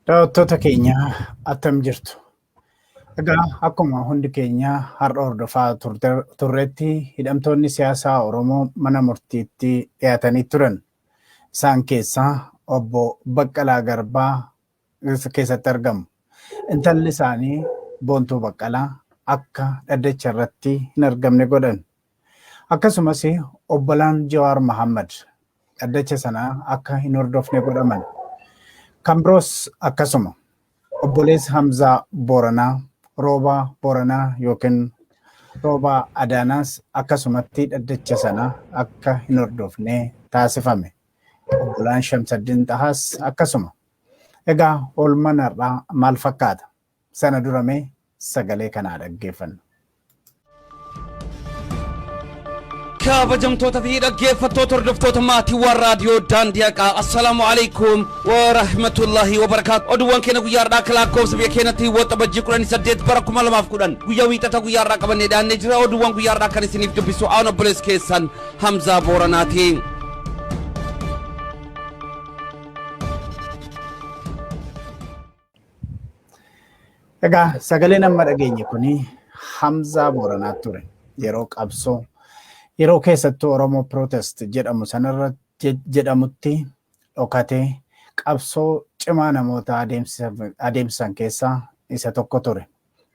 Daawwattoota keenya attam jirtu. Egaa akkuma hundi keenya har'a hordofaa turretti hidhamtoonni siyaasaa Oromoo mana murtiitti dhiyaatanii turan. Isaan keessaa obbo Baqqalaa Garbaa keessatti argamu. Intalli isaanii Boontuu Baqqalaa akka dhaddacha irratti hin argamne godhan. Akkasumas obbolaan Jawaar Mahammad dhaddacha sana akka hin hordofne godhaman. Kan biroos akkasuma obboleessa Hamzaa Booranaa, Roobaa Booranaa yookiin Roobaa Adaanaas akkasumatti dhaddacha sana akka hin hordofne taasifame. Obbolaan Shamsaddiin Xahaas akkasuma. Egaa oolmaan har'aa maal fakkaata? Sana duramee sagalee kanaa dhaggeeffanna. kabajamtoota fi dhaggeeffattoota hordoftoota maatiiwwan raadiyoo daandiyaa assalaamu alaikum wa rahmatullahi wa barakaatu. Oduuwwan keenya guyyaa har'aa akka lakkoofsa biyya keenyatti waxabajjii 18 bara 2010 guyyaa wiixata guyyaa har'aa qabannee dhiyaannee jira. Oduuwwan guyyaa har'aa kan isiniif dubbisu aan obboleessa keessan Hamzaa Booranaati. Egaa sagaleen amma dhageenye kuni Hamzaa Booranaa ture. Yeroo qabsoo yeroo keessattuu Oromoo Protest jedhamutti dhokatee qabsoo cimaa namoota adeemsisan keessaa isa tokko ture.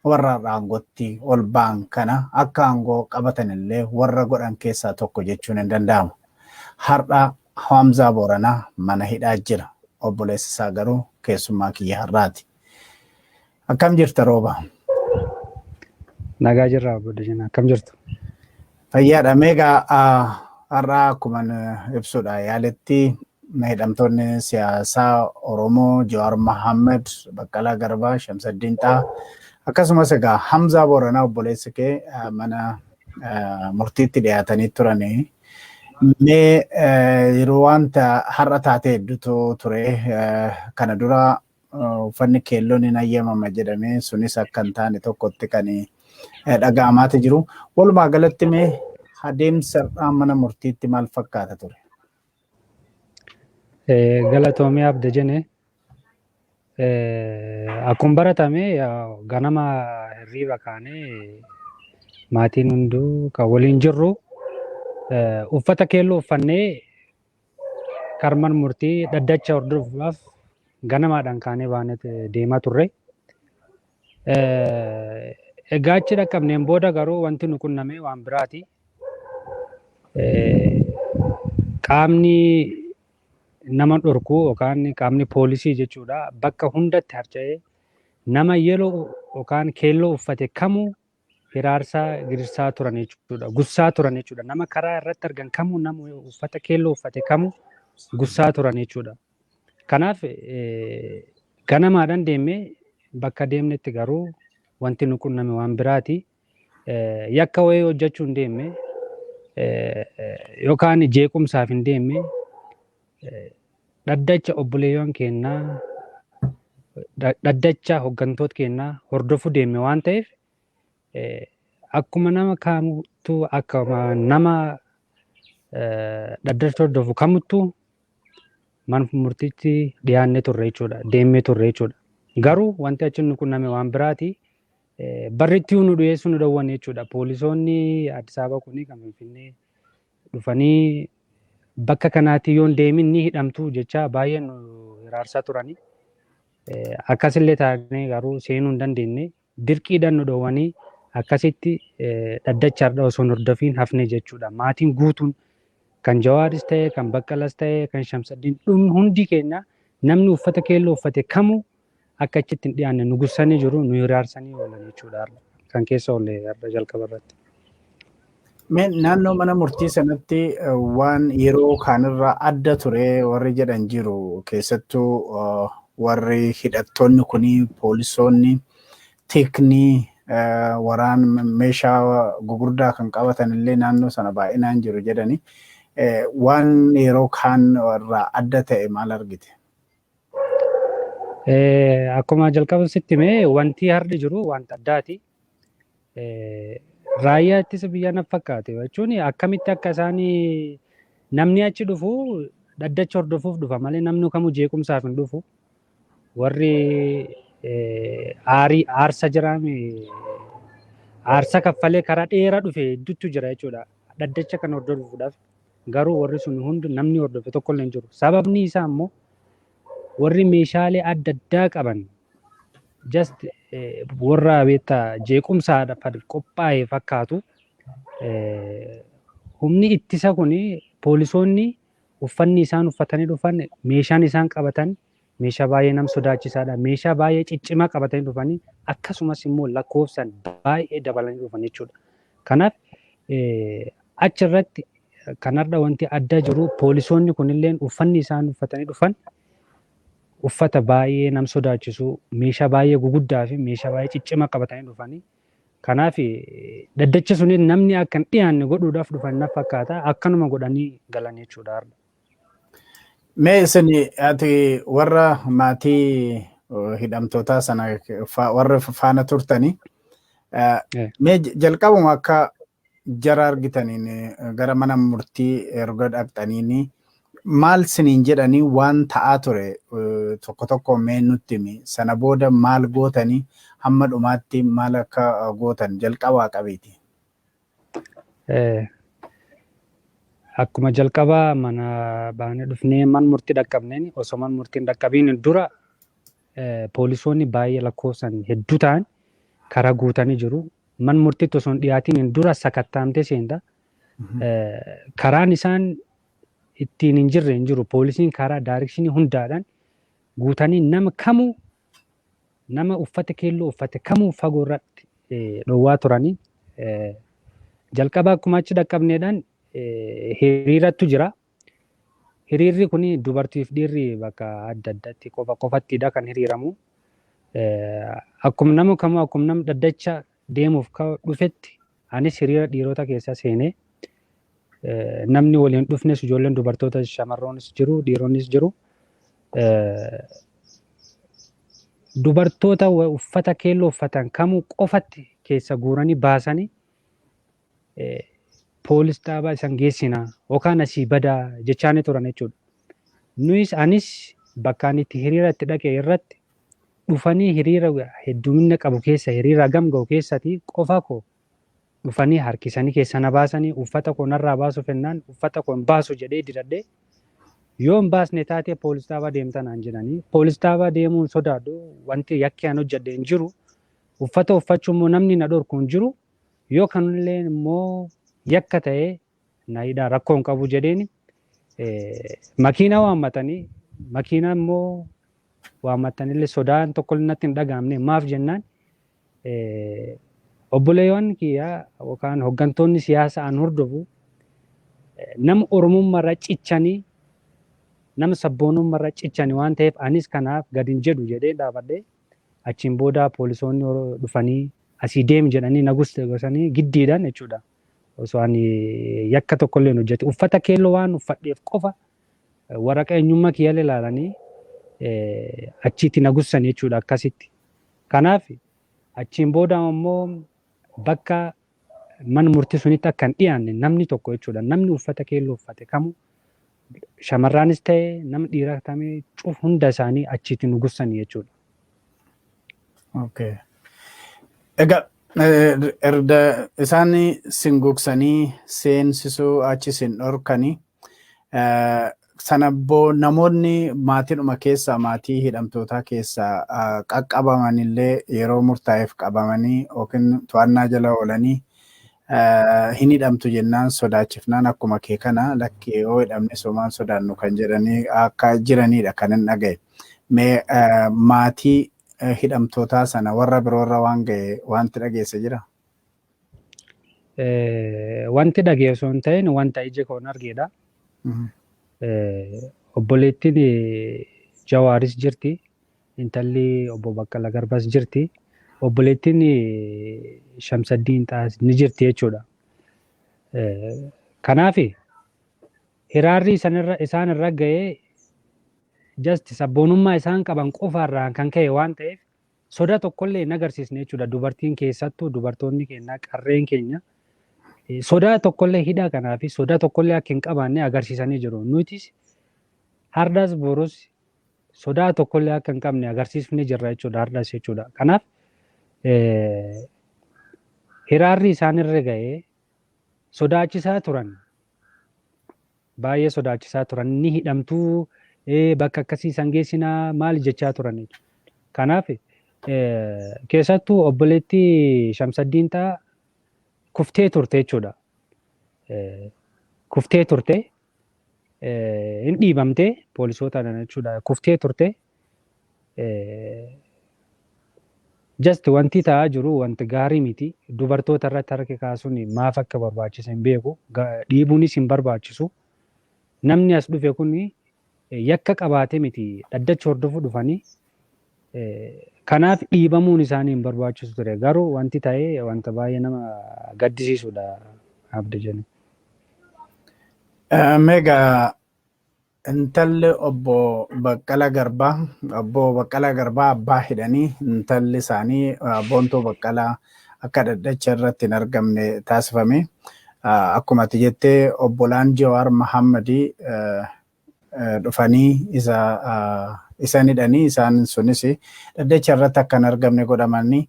Warra aangootti ol ba'an kana akka aangoo qabatan illee warra godhan keessaa tokko jechuun hin danda'amu. Har'a Hamzaa Booranaa mana hidhaa jira. Obboleessa isaa garuu keessummaa kiyya har'aati. Akkam jirta Roobaa? Nagaa jirra Obboleessa. Akkam jirtu? Fayyaadha. Meegaa har'a akkuma ibsuudha yaaletti hidhamtoonni siyaasaa Oromoo Jawaar Mahammad, Baqqalaa Garbaa, Shamsaddiin Xahaa akkasumas egaa Hamzaa Booranaa obboleessi kee mana murtiitti dhiyaatanii turanii. Mee yeroo wanta har'a taatee hedduutu ture kana dura uffanni keelloon hin ayyamama jedhamee sunis akka hin taane tokkotti kan dhaga'amaa jiru. Walumaa galatti mee adeemsa mana murtiitti maal fakkaata ture? Galatoomii abda jene akkuma baratame ganama hirriiba kaanee maatiin hunduu kan waliin jirru uffata keelloo uffannee karman murtii dhaddacha hordofuudhaaf ganamaadhaan kaanee baanee deemaa turre. Egaa achi dhaqqabneen booda garuu wanti nu qunname waan biraati. Qaamni nama dhorkuu yookaan qaamni poolisii jechuudha bakka hundatti harca'ee nama yeloo yookaan keelloo uffate kamuu hiraarsaa girsaa turan jechuudha. Gussaa turan jechuudha. Nama karaa irratti argan kamuu nama uffata keelloo uffate kamuu gussaa turan jechuudha. Kanaaf ganamaadhaan deemee bakka deemnetti garuu wanti nu qunname waan biraati. Yakka wayii hojjechuu hin deemne yookaan jeequmsaaf hin deemne dhaddacha obboleeyyoon keenyaa dhaddacha hooggantoota keenyaa hordofuu deemne waan ta'eef akkuma nama kamutu akkuma nama dhaddacha hordofu kamuttuu mana murtiitti dhiyaannee turre jechuudha. Deemnee turre jechuudha. Garuu wanti achi nu qunname waan biraati. Barritti nu dhiyeessuu nu dhowwan jechuudha. Poolisoonni Addis Ababa kuni kan Finfinnee dhufanii bakka kanaatti yoon deemin ni hidhamtu jecha baay'ee nu hiraarsaa turani. Akkasillee taanee garuu seenuu hin dandeenye dirqiidhaan nu dhowwanii akkasitti dhaddachaarra osoo hin hordofiin hafne jechuudha. Maatiin guutuun kan Jawaaris ta'e kan Baqqalaas ta'e kan Shamsaddiin hundi keenya namni uffata keelloo uffate kamuu akka achitti hin dhiyaanne nu gussanii jiru nu hiraarsanii oolan jechuudha kan keessa oolle har'a jalqaba irratti. Naannoo mana murtii sanatti waan yeroo kaanirraa adda ture warri jedhan jiru keessattuu warri hidhattoonni kuni poolisoonni tiknii waraan meeshaa gugurdaa kan qabatan illee naannoo sana baay'inaan jiru jedhani. Waan yeroo kaan irraa adda ta'e maal argite? Akkuma jalqaba sitti mee wanti har'i jiru wanta addaati. Raayyaa ittisa biyyaa na fakkaate jechuun akkamitti akka isaan namni achi dhufu dhaddacha hordofuuf dhufa malee namni kamuu jeequmsaaf hin dhufu. warri aarsa jiraame aarsa kaffalee karaa dheeraa dhufe hedduutu jira jechuudha. Dhaddacha kan hordofuudhaaf garuu warri sun hundi namni hordofe tokko illee hin jiru. Sababni isaa immoo warri meeshaalee adda addaa qaban just warra beektaa jeequmsaadhaaf qophaa'e fakkaatu. Humni ittisa kun poolisoonni uffanni isaan uffatanii dhufan meeshaan isaan qabatan meeshaa baay'ee nama sodaachisaadha. Meeshaa baay'ee ciccimaa qabatanii dhufanii akkasumas immoo lakkoofsaan baay'ee dabalanii dhufan jechuudha. Kanaaf achirratti kanarra wanti adda jiru poolisoonni kunillee uffanni isaan uffatanii dhufan uffata baay'ee nama sodaachisu meeshaa baay'ee guguddaa fi meeshaa baay'ee ciccimaa qabatanii dhufanii. Kanaaf dhaddacha suniin namni akka hin dhiyaanne godhuudhaaf dhufan na fakkaata akkanuma godhanii galan jechuudha. Mee isin ati warra maatii hidhamtootaa sana warra faana turtanii mee jalqabuma akka jara argitaniin gara mana murtii erga dhaqxaniini maal siniin jedhanii waan ta'aa ture tokko tokko mee nutti himi sana booda maal gootanii hamma dhumaatti maal akka gootan jalqabaa qabeeti. Akkuma jalqabaa mana baanee dhufnee mana murtii dhaqqabneen osoo mana murtiin dhaqqabiin dura poolisoonni baay'ee lakkoofsan hedduu ta'an karaa guutanii jiru. Mana murtiitti osoo hin dhiyaatiin dura sakattaamtee seenta. Karaan isaan ittiin hin jirre hin jiru. Poolisiin karaa daarikshinii hundaadhaan guutanii nama kamuu nama uffata keelloo uffate kamuu fagoo irratti dhowwaa turanii. Jalqaba akkuma achi dhaqqabneedhaan hiriiratu jira. Hiriirri kun dubartiif dhiirri bakka adda addaatti qofattidha kan hiriiramu. Akkuma nama kamuu akkuma nama dhaddacha deemuuf dhufetti anis hiriira dhiirota keessa seenee namni waliin dhufnes ijoolleen dubartoota shamarroonis jiru dhiironnis jiru. Dubartoota uffata keelloo uffatan kamuu qofatti keessa guuranii baasanii poolis dhaabaa isaan geessinaa yookaan asii badaa jechaanii turan jechuudha. Nuyis anis bakkaan itti hiriira itti dhaqe irratti dhufanii hiriira heddumina qabu keessa hiriira gamga'u keessatti qofa koo dhufanii harkisanii keessa na baasanii uffata koo narraa baasuuf jennaan uffata koo hin baasu jedhee didadhee yoo hin baasne taate poolis dhaabaa deemtanaan jedhanii poolis dhaabaa deemuun sodaadhu wanti yakki aan hojjedhe hin jiru uffata uffachuu immoo namni na dhorku hin jiru yoo kanillee immoo yakka ta'ee na hidhaa rakkoo hin qabu jedheeni makiina waammatanii makiina immoo waammatanillee sodaan tokko natti hin dhagaamne maaf jennaan obboleeyyoon kiyyaa yookaan hoggantoonni siyaasaa an hordofu nama oromummaarra cichanii nama sabboonummaarra cichanii waan ta'eef anis kanaaf gadi hin jedhu jedhee dhaabadhee achiin booda poolisoonni dhufanii asii deemi jedhanii na gosanii giddiidhaan jechuudha. Osoo ani yakka tokkollee hin hojjete uffata keelloo waan uffadheef qofa waraqaa eenyummaa kiyyaalee ilaalanii achiitti na gussan jechuudha akkasitti. Kanaaf achiin booda immoo bakka mana murtii sunitti akka hin dhiyaanne namni tokko jechuudha. Namni uffata keelloo uffate kamuu shamarraanis ta'e nama dhiiraa ta'e cuuf hunda isaanii achiitti nu gussan jechuudha. Okay. Egaa erga isaan sin gogsanii seensisuu achi sin dhorkanii sana namoonni maatiidhuma keessaa maatii hidhamtootaa keessaa qaqqabamanillee yeroo murtaa'eef qabamanii yookiin to'annaa jala oolanii hin hidhamtu jennaan sodaachifnaan akkuma kee kana lakkee yoo hidhamne somaan sodaannu kan jedhanii akka jiranidha kan hin dhagaye. Mee maatii hidhamtootaa sana warra biroorra waan ga'e wanti dhageesse jira? Wanti dhageessu hin ta'in wanta ija koon argeedha. Obboleettiin Jawaaris jirti. Intalli obbo Baqqalaa Garbaas jirti. Obboleettiin Shamsaddiin Xaas ni jirti jechuudha. Kanaaf hiraarri isaan irra ga'ee just sabboonummaa isaan qaban qofaarraan kan ka'e waan ta'eef soda tokkollee hin agarsiisne jechuudha. Dubartiin keessattuu dubartoonni keenya qarreen keenya sodaa tokkollee hidhaa kanaa fi sodaa tokkollee akka hin qabaanne agarsiisanii jiru. Nutis har'as borus sodaa tokkollee akka hin qabne agarsiifnee jirra jechuudha har'as jechuudha. Kanaaf hiraarri isaanirra ga'ee sodaachisaa turan. Baay'ee sodaachisaa turan ni hidhamtuu bakka akkasii san geessinaa maal jechaa turan. Kanaaf keessattuu obboleetti Shamsaddiin ta'a kuftee turte jechuudha. Kuftee turte hin dhiibamte poolisootaan jechuudha. Kuftee turte just wanti ta'aa jiru wanti gaarii miti. Dubartoota irratti harka kaasuun maaf akka barbaachisa hin beeku. Dhiibuunis hin barbaachisu. Namni as dhufe kun yakka qabaate miti dhaddacha hordofuu dhufanii kanaaf dhiibamuun isaanii hin barbaachisu ture. Garuu wanti ta'ee wanta baay'ee nama gaddisiisudha abdii jenna. Meegaa intalli obbo Baqqalaa Garbaa abbaa hidhanii intalli isaanii Boontuu Baqqalaa akka dhaddacha irratti hin argamne taasifame. Akkuma ati jettee obbolaan Jawaar Mahammadii dhufanii isaan hidhanii isaan sunis dhaddacha irratti akka hin argamne godhamanii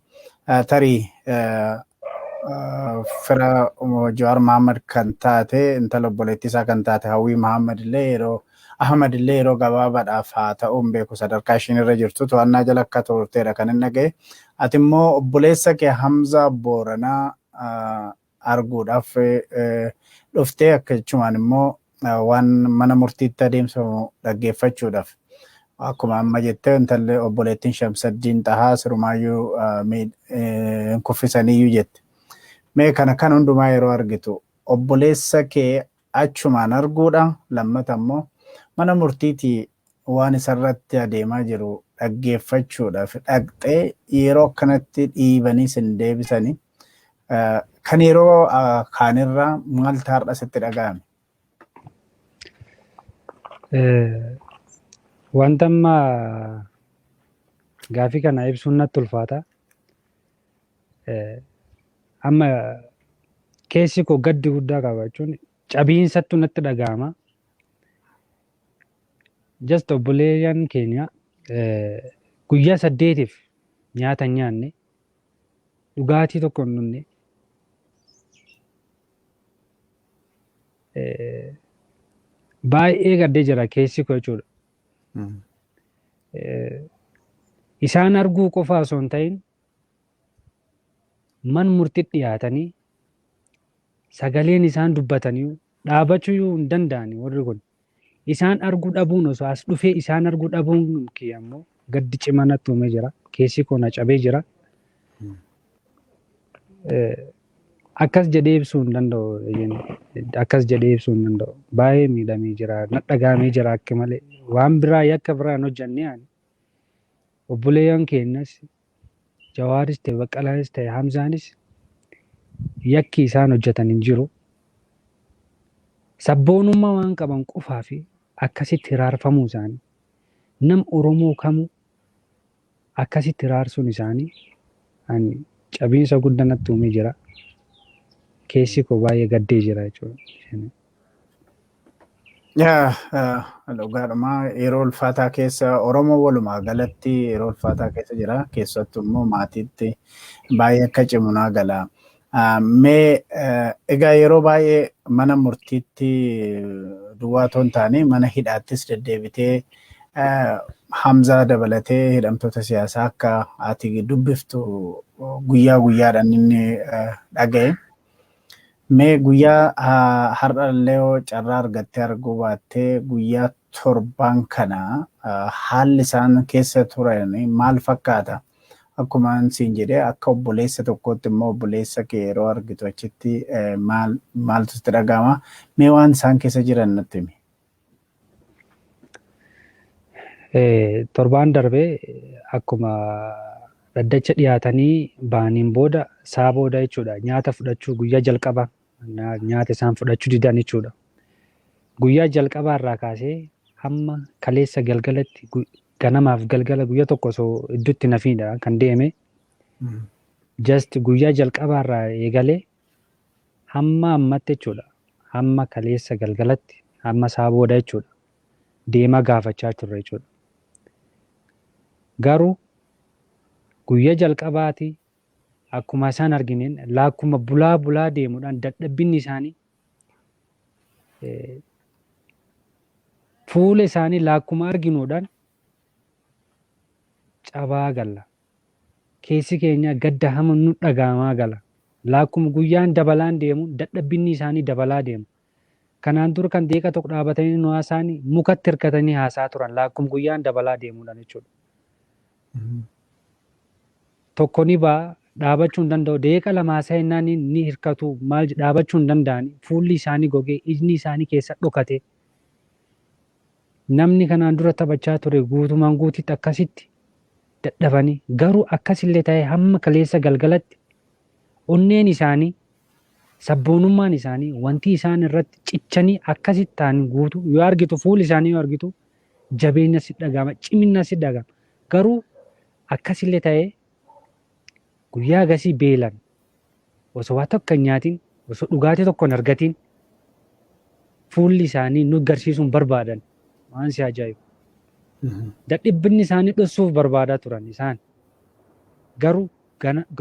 tarii fira Jawaar Mahammad kan taate intala obboleettii isaa kan taate Hawwii Mahammad illee Ahmad illee yeroo gabaabaadhaaf haa ta'uun beeku sadarkaa ishiin irra jirtu to'annaa jala akka turteedha kan hin dhagaye. Ati immoo obboleessa kee Hamzaa Booranaa arguudhaaf dhuftee akka jechuun immoo waan mana murtiitti adeemsifamu dhaggeeffachuudhaaf akkuma amma jettee intalli obboleettiin Shamsaddiin Tahaa sirumaayyuu kuffisaniiyyuu jette. Mee kana kan hundumaa yeroo argitu obboleessa kee achumaan arguudha. Lammata immoo mana murtiitii waan isarratti adeemaa jiru dhaggeeffachuudhaaf dhaqxee yeroo akkanatti dhiibanii sin deebisanii kan yeroo kaanirraa maaltu har'a sitti dhaga'ame? Wanta amma gaafii kana ibsuun natti ulfaata. Amma keessi koo gaddi guddaa qaba jechuun cabiinsattu natti dhaga'ama. Just obboleeyyan keenya guyyaa 8 nyaata hin nyaanne dhugaatii tokko hin dhunne baay'ee gaddee jira keessi koo jechuudha. Isaan arguu qofa osoo hin ta'in man murtiitti dhiyaatanii sagaleen isaan dubbatanii dhaabachuu hin danda'ani warri kun. Isaan arguu dhabuun osoo as dhufee isaan arguu dhabuun ammoo gaddi cimaa natti uumee jira. Keessi koo na cabee jira. Akkas jedhee ibsuu hin danda'u. Akkas jedhee ibsuu hin danda'u. Baay'ee miidhamee jira. Nadhagaamee jira akka malee. Waan biraa yakka biraan hojjannee obboleeyyan keenyas Jawaaris ta'e Baqqalaanis ta'e Hamzaanis yakki isaan hojjetan hin jiru. Sabboonummaa waan qaban qofaa fi akkasitti hiraarfamuu isaanii nam Oromoo kamuu akkasitti hiraarsuun isaanii cabiinsa guddaa natti uumee jira. Keessi koo baay'ee gaddee jira jechuudha. Dhugaadhuma yeroo ulfaataa keessa Oromoo walumaa galatti yeroo ulfaataa keessa jira. Keessattuu immoo maatiitti baay'ee akka cimu naa gala. Mee egaa yeroo baay'ee mana murtiitti duwwaa otoo hin taane mana hidhaattis deddeebitee Hamzaa dabalatee hidhamtoota siyaasaa akka ati dubbiftu guyyaa guyyaadhaan inni dhaga'e. Mee guyyaa har'allee carraa argattee arguu baattee guyyaa 7 kana haalli isaan keessa turan maal fakkaata? Akkuma siin jedhee akka obboleessa tokkootti immoo obboleessa kee yeroo argitu achitti maaltu sitti dhaga'ama? Mee waan isaan keessa jiran natti himi. Torbaan darbee akkuma dhaddacha dhiyaatanii baaniin booda saa booda jechuudha nyaata fudhachuu guyyaa jalqabaa nyaata isaan fudhachuu didan jechuudha. Guyyaa jalqabaa irraa kaasee hamma kaleessa galgalatti ganamaaf galgala guyyaa tokko osoo idduutti nafiidha kan deeme. Just guyyaa jalqabaa irraa eegalee hamma ammatti jechuudha. Hamma kaleessa galgalatti hamma saa booda jechuudha. Deemaa gaafachaa turre jechuudha. Garuu guyyaa jalqabaati akkuma isaan argineen laakkuma bulaa deemuudhaan dadhabbinni isaanii fuula isaanii laakkuma arginuudhaan cabaa galla. Keessi keenya gadda hama nu dhagahamaa gala. Laakkuma guyyaan dabalaan deemu dadhabbinni isaanii dabalaa deemu. Kanaan dura kan deeqa tokko dhaabatanii nu haasaanii mukatti hirkatanii haasaa turan laakkuma guyyaan dabalaa deemuudhaan jechuudha. Tokko ni ba'a dhaabachuu hin danda'u. Deeqa lama haasaa jennaan ni hirkatu maal dhaabachuu hin danda'ani. Fuulli isaanii gogee ijni isaanii keessa dhokate. Namni kanaan dura taphachaa ture guutumaan guutitti akkasitti dadhabanii garuu akkasillee ta'ee hamma kaleessa galgalatti onneen isaanii sabboonummaan isaanii wanti isaan irratti cichanii akkasitti ta'an guutu yoo argitu fuulli isaanii yoo argitu jabeenya si dhagama cimina si dhagama garuu akkasillee ta'ee guyyaa gasii beelan osoo waa tokko hin nyaatin osoo dhugaatii tokko hin argatin fuulli isaanii nu agarsiisuun barbaadan waan si ajaa'ibu. Dadhabbinni isaanii dhossuuf barbaadaa turan isaan garuu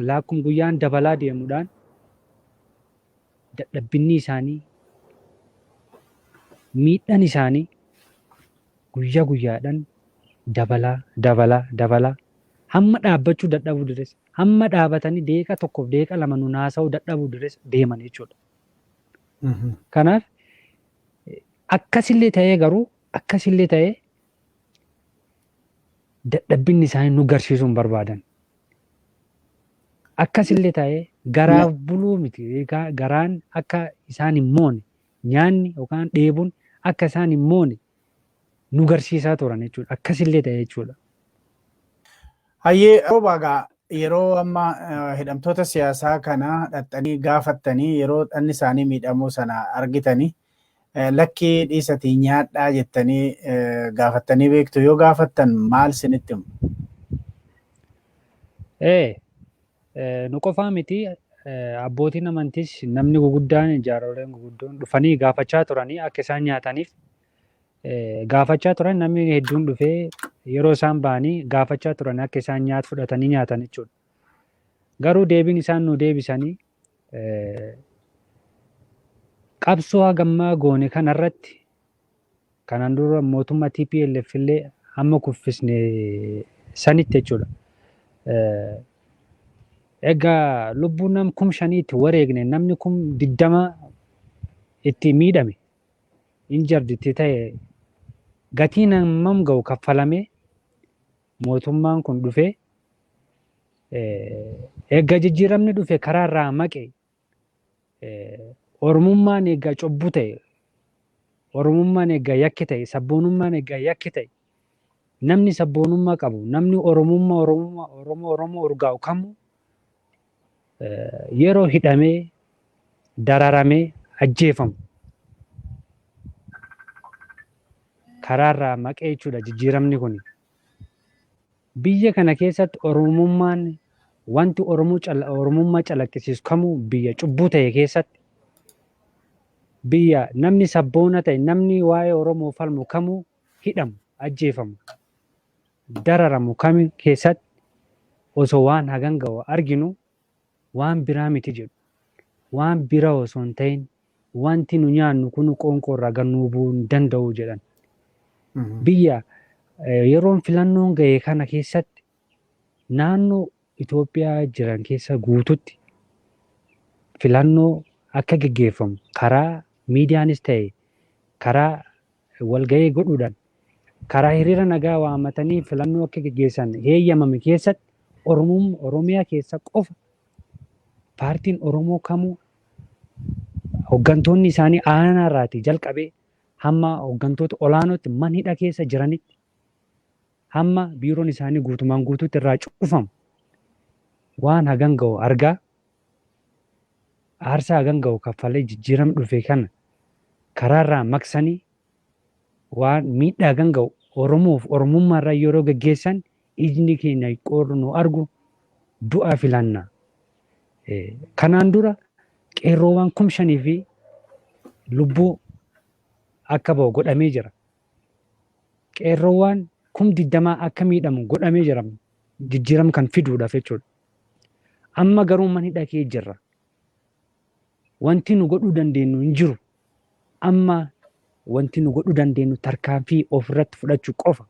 laakkuma guyyaan dabalaa deemuudhaan dadhabbinni isaanii miidhaan isaanii guyyaa guyyaadhaan dabalaa hamma dhaabbachuu dadhabuu dures hamma dhaabatanii deeqa tokkoof deeqa lama nu haasa'uu dadhabuu dures deeman jechuudha. Kanaaf akkasillee ta'ee garuu akkasillee ta'ee dadhabbinni isaanii nu agarsiisuun barbaadan. Akkasillee ta'ee garaaf buluu miti. Garaan akka isaan hin moone nyaanni yookaan dheebuun akka isaan hin moone nu agarsiisaa turan jechuudha. Akkasillee ta'ee jechuudha. Hayyee Roobaa yeroo amma hidhamtoota siyaasaa kana dhaxxanii gaafattanii yeroo dhanni isaanii miidhamuu sana argitanii lakkii dhiisatii nyaadhaa jettanii gaafattanii beektu yoo gaafattan maal sinitti himu? Nu qofaa miti abbootiin amantiis namni guguddaan jaaroleen guguddoon dhufanii gaafachaa turanii akka isaan nyaataniif gaafachaa turan namni hedduun dhufee yeroo isaan ba'anii gaafachaa turan akka isaan nyaata fudhatanii nyaatan jechuudha. Garuu deebiin isaan nu deebisanii qabsoo hagammaa goone kanarratti kanaan dura mootummaa TPLF illee hamma kuffisne sanitti jechuudha. Egaa lubbuun nam 5,000 itti wareegne namni 20,000 itti miidhame injardi itti ta'e gatiin hammam ga'u kaffalamee mootummaan kun dhufee egaa jijjiiramni dhufe karaarraa maqe oromummaan egaa cobbu ta'e oromummaan egaa yakki ta'e sabboonummaan egaa yakki ta'e namni sabboonummaa qabu namni oromoo urgaa'u kamuu yeroo hidhamee dararamee ajjeefamu karaarraa maqee jechuudha jijjiiramni kun. Biyya kana keessatti oromummaan wanti oromummaa calaqqisiisu kamuu biyya cubbuu ta'e keessatti biyya namni sabboona ta'e namni waa'ee oromoo falmu kamuu hidhamu ajjeefamu dararamu kamii keessatti osoo waan hagan ga'u arginu waan biraa miti jedhu waan biraa osoo hin ta'in wanti nu nyaannu kun qoonqoorraa gannuu bu'uu hin danda'u jedhan. Biyya yeroon filannoon ga'e kana keessatti naannoo Itoophiyaa jiran keessa guututti filannoo akka geggeeffamu karaa miidiyaanis ta'e karaa walga'ii godhuudhaan karaa hiriira nagaa waammatanii filannoo akka geggeessan heeyyamame keessatti Oromiyaa keessa qofa paartiin Oromoo kamuu hooggantoonni isaanii aanaarraatii jalqabee hamma hooggantoota olaanootti mana hidhaa keessa jiranitti hamma biiroon isaanii guutumaan guutuutti irraa cufamu waan hagan ga'u argaa aarsaa hagan ga'u kaffalee jijjiiram dhufe kana karaarraa maqsanii waan miidhaa hagan ga'u Oromoof Oromummaarraa yeroo gaggeessan ijni keenya qoorru nu argu du'a filannaa. Kanaan dura qeerroowwan 5,000 fi lubbuu akka ba'u godhamee jira. Qeerroowwan 20 akka miidhamu godhamee jira jijjiiram kan fiduudhaaf jechuudha. Amma garuu mana hidhaa jirra. Wanti nu godhuu dandeenyu hin jiru. Amma wanti nu godhuu dandeenyu tarkaanfii ofirratti fudhachuu qofa.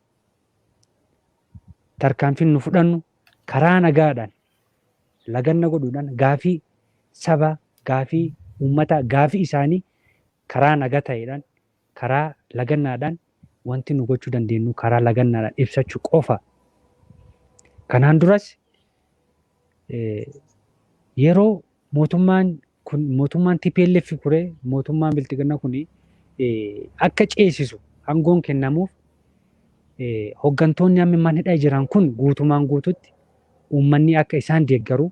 Tarkaanfiin nu fudhannu karaa nagaadhaan laganna godhuudhaan gaafii saba gaafii uummata gaafii isaanii karaa nagaa ta'eedhaan karaa lagannaadhaan wanti nu gochuu dandeenyu karaa lagannaadhaan ibsachuu qofa. Kanaan duras yeroo mootummaan TPLF kuree mootummaan biltiginna kuni akka ceesisu aangoon kennamuuf hooggantoonni amma mana hidhaa jiran kun guutumaan guututti uummanni akka isaan deeggaru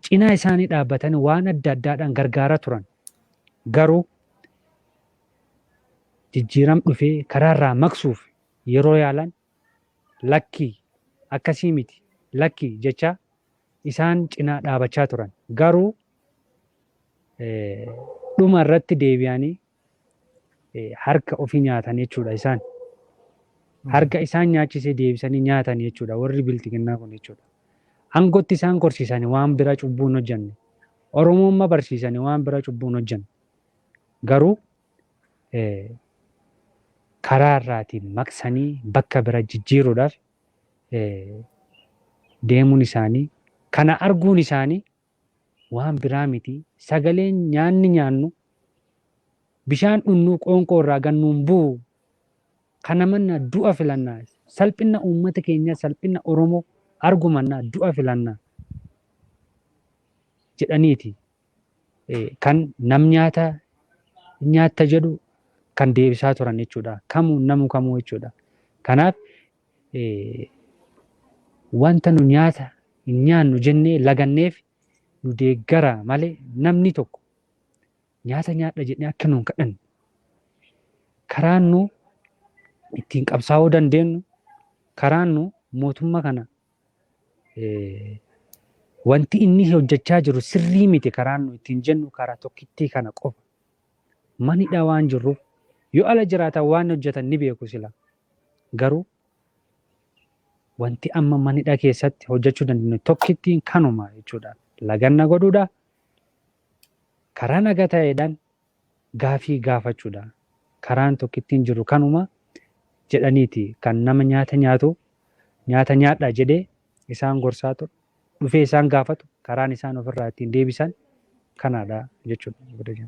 cinaa isaanii dhaabbatanii waan adda addaadhaan gargaaraa turan. Garuu jijjiiram dhufee karaarraa maqsuuf yeroo yaalan lakkii akkasii miti lakkii jecha isaan cinaa dhaabachaa turan. Garuu dhuma irratti deebi'anii harka ofii nyaatan jechuudha isaan. Harka isaan nyaachisee deebisanii nyaatan jechuudha warri biltiginnaa kun jechuudha. Aangootti isaan korsiisanii waan bira cubbuu hin hojjenne. Oromummaa barsiisanii waan bira cubbuu hin hojjenne. Garuu karaa irraatiin maqsanii bakka bira jijjiiruudhaaf deemuun isaanii kana arguun isaanii waan biraa miti. Sagaleen nyaanni nyaannu bishaan dhunnuu qoonqoo irraa gannuun bu'u kana manna du'a filannaa salphina uummata keenya salphina Oromoo argumannaa du'a filannaa jedhaniiti kan nam nyaata jedhu kan deebisaa turan jechuudha. Kamuu jechuudha. Kanaaf wanta nu nyaata hin nyaannu jennee laganneef nu deeggara malee namni tokko nyaata nyaadha jedhee akka nuun kadhanne karaan nu ittiin qabsaa'uu dandeenyu karaan nu mootummaa kana wanti inni hojjechaa jiru sirrii miti karaan nu ittiin jennu karaa tokkittii kana qofa. Manidha waan jirruuf yoo ala jiraatan waan hojjetan ni beeku sila. Garuu wanti amma manidha keessatti hojjechuu dandeenyu tokkittiin kanuma jechuudha. Laganna godhuudha. Karaa nagaa ta'eedhaan gaafii gaafachuudha. Karaan tokkittiin jiru kanuma jedhaniiti kan nama nyaata nyaatu nyaata nyaadha jedhee isaan gorsaa ture. Dhufee isaan gaafatu karaan isaan ofirraa ittiin deebisan kanaadha jechuudha.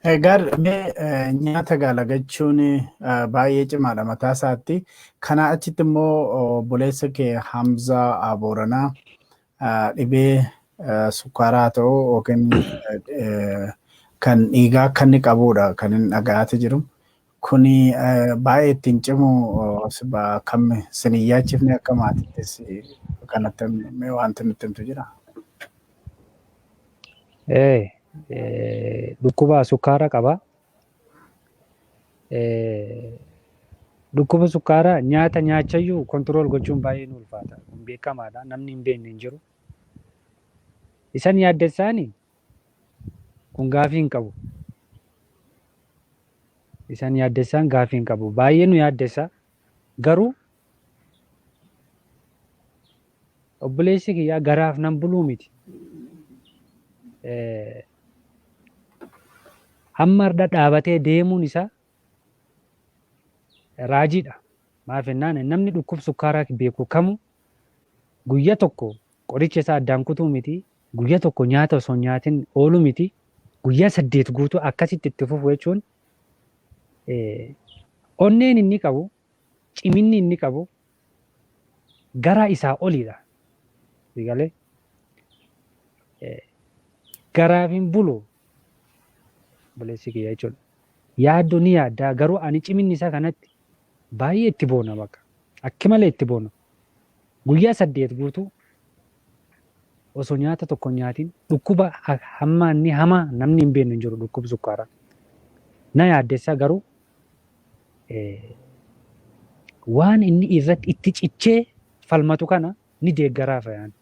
Egaa nyaata gaalagachuun baay'ee cimaadha mataa isaatti. Kana achitti immoo obboleessa kee Hamzaa Booranaa dhibee sukkaaraa ta'uu yookiin kan dhiigaa akka inni qabudha kan inni dhaga'aa jiru. Kuni baay'ee ittiin cimu kam siniyyaachifne akka maatittis kanatti wanti nutti himtu jira. Dhukkuba sukkaaraa qaba. Dhukkuba sukkaaraa nyaata nyaachayyuu kontirool gochuun baay'ee nu ulfaata. Kun beekamaadha. Namni hin beekne hin jiru. Isan yaaddessaani kun gaafii hin qabu. Isan yaaddessaan gaafii hin qabu. Baay'ee nu yaaddessa. Garuu obboleessi kiyyaa garaaf nan buluu miti. Hamma arda dhaabatee deemuun isaa raajiidha. Maaf jennaan namni dhukkuba sukkaaraa beeku kamu guyyaa tokko qoricha isaa addaan kutuu miti. Guyyaa tokko nyaata osoo nyaatin oolu miti. Guyyaa 8 guutuu akkasitti itti fufu jechuun onneen inni qabu, ciminni inni qabu garaa isaa oliidha. Galee garaaf hin bulu obboleessi kiyya jechuudha. Yaaddoo ni yaaddaa garuu ani ciminni isaa kanatti baay'ee itti boona bakka. Akki malee itti boona. Guyyaa 8 guutuu osoo nyaata tokko nyaatin dhukkuba hamma inni hamaa namni hin beekne hin jiru dhukkuba sukkaaraa. Na yaaddessa garuu waan inni irratti itti cichee falmatu kana ni deeggaraa fayyaan.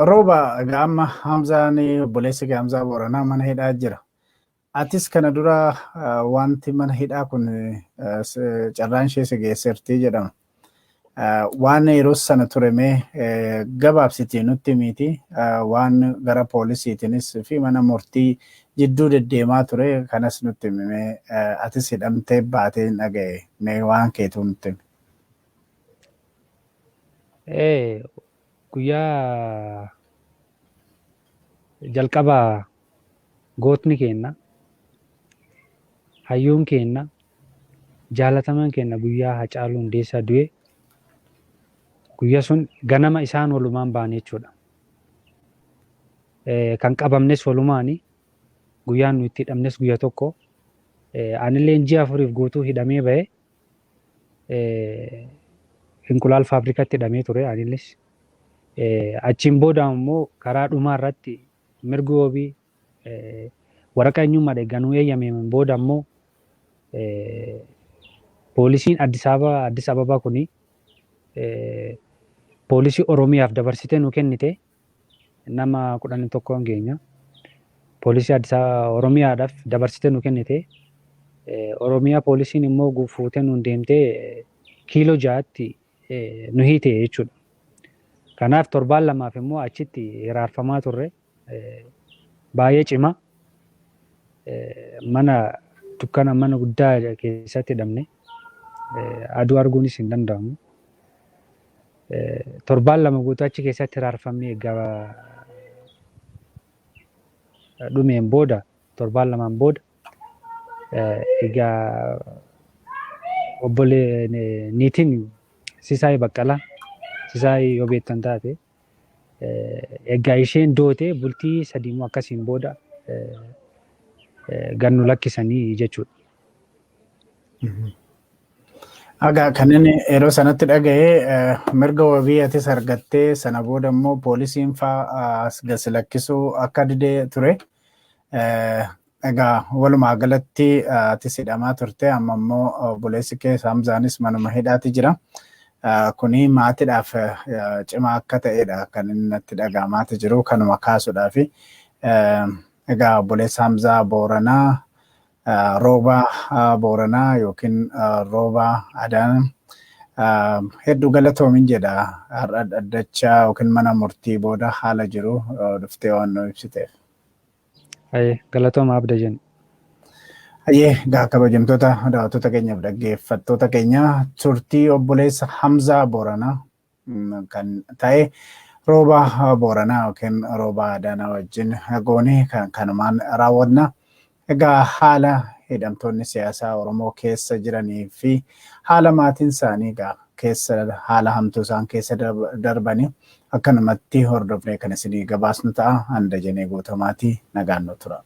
Roobaa amma Hamzaan obboleessi Hamzaa Booranaa mana hidhaa jira. Atis kana dura wanti mana hidhaa kun carraan ishee si geessertii jedhama. Waan yeroo sana tureme gabaabsitii nutti miti waan gara poolisiitiinis fi mana murtii jidduu deddeemaa ture kanas nutti himee atis hidhamtee baatee dhaga'e mee waan keetu nutti hime. Guyyaa jalqabaa gootni keenya hayyuun keenya jaalatamaan keenya guyyaa Hacaaluu Hundeessaa du'e guyyaa sun ganama isaan walumaan ba'an jechuudha. Kan qabamnes walumaani guyyaan nuyi itti hidhamnes guyyaa tokko anillee ji'a 4 guutuu hidhamee ba'e Hinqulaal faabirikaatti hidhamee ture anilles. Achiin booda immoo karaa dhumaa irratti mirgi wabii waraqaa eenyummaa eegganuu eeyyameen booda immoo poolisiin Addis Ababaa kuni poolisii Oromiyaaf dabarsitee nu kennite nama 11 keenya poolisii Oromiyaadhaaf dabarsitee nu kennite Oromiyaa poolisiin immoo gufuutee nu deemtee kiiloo 6tti nu hiite jechuudha. Kanaaf 7 immoo achitti hiraarfamaa turre baay'ee cima dukkana mana guddaa keessatti hidhamne aduu arguunis hin danda'amu. 7 guutuu achi keessatti hiraarfamee egaa dhumeen booda 7 booda egaa niitiin Sisaayii Baqqalaa Sisaayii yoo beektan taate egaa isheen doote bultii 3 immoo akkasiin booda gannu lakkisanii jechuudha. Agaa kanneen yeroo sanatti dhaga'ee mirga wabii atis argattee sana booda immoo poolisiin fa'aa gas lakkisuu akka didee ture. Egaa walumaa galatti atis hidhamaa turte amma immoo obboleessi kee Hamzaanis manuma hidhaatti jira. Kuni maatiidhaaf cimaa akka ta'edha kan inni natti dhaga'amaati jiru kanuma kaasuudhaaf. Egaa obboleessa Hamzaa Booranaa Roobaa Booranaa yookiin Roobaa Adaanee hedduu galatoomin jedha har'a Dhaddacha yookiin mana murtii booda haala jiru dhuftee waan nu ibsiteef. Galatooma abda jenna. Gaa kabajamtoota daawwattoota keenyaaf dhaggeeffattoota keenya turtii obboleessa Hamzaa Booranaa kan ta'e Roobaa Booranaa yookiin Roobaa Adaanee wajjin goonee kanumaan raawwanna. Egaa haala hidhamtoonni siyaasaa Oromoo keessa jiranii fi haala maatiin isaanii keessa haala hamtuu isaan keessa darbanii akkanumatti hordofnee kan isinii gabaasnu ta'a. Handa jenee guutamaatii nagaan nu tura.